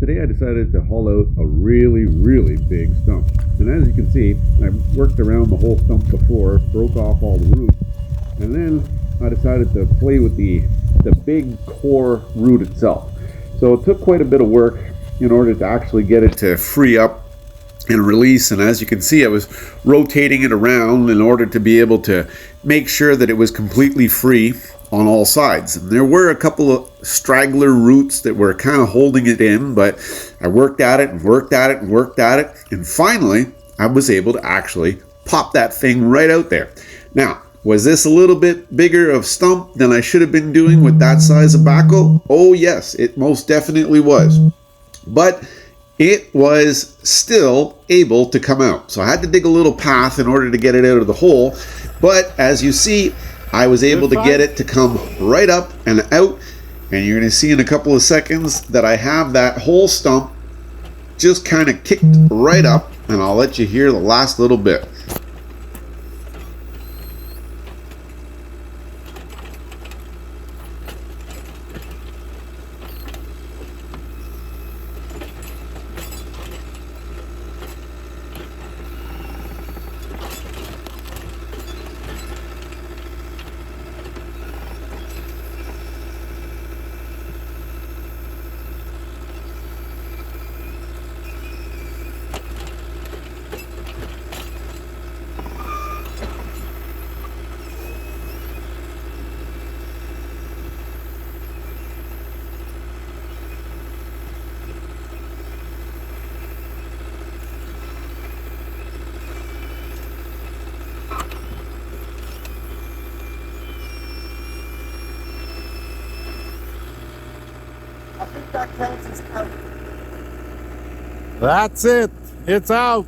today I decided to haul out a really big stump. And as you can see, I worked around the whole stump before, broke off all the roots, and then I decided to play with the big core root itself. So it took quite a bit of work in order to actually get it to free up and release, and as you can see I was rotating it around in order to be able to make sure that it was completely free on all sides. And there were a couple of straggler roots that were kind of holding it in, but I worked at it and worked at it and worked at it, and finally I was able to actually pop that thing right out there. Now, was this a little bit bigger of stump than I should have been doing with that size of backhoe? Oh yes, it most definitely was. But it was still able to come out. So I had to dig a little path in order to get it out of the hole. But as you see, I was able to get it to come right up and out. And you're going to see in a couple of seconds that I have that whole stump just kind of kicked right up. And I'll let you hear the last little bit. I think that counts as out. That's it. It's out.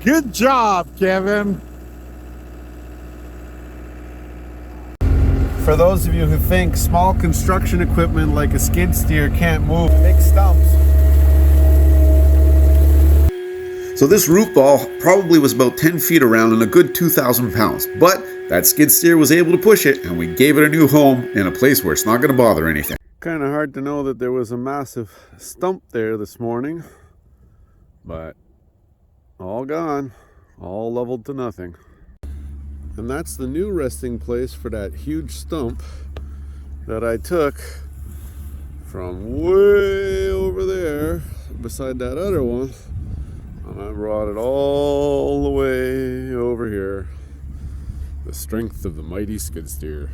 Good job, Kevin. For those of you who think small construction equipment like a skid steer can't move big stumps. So this root ball probably was about 10 feet around and a good 2,000 pounds, but that skid steer was able to push it, and we gave it a new home in a place where it's not going to bother anything. Kind of hard to know that there was a massive stump there this morning, but all gone, all leveled to nothing. And that's the new resting place for that huge stump that I took from way over there beside that other one, and I brought it all the way over here. The strength of the mighty skid steer.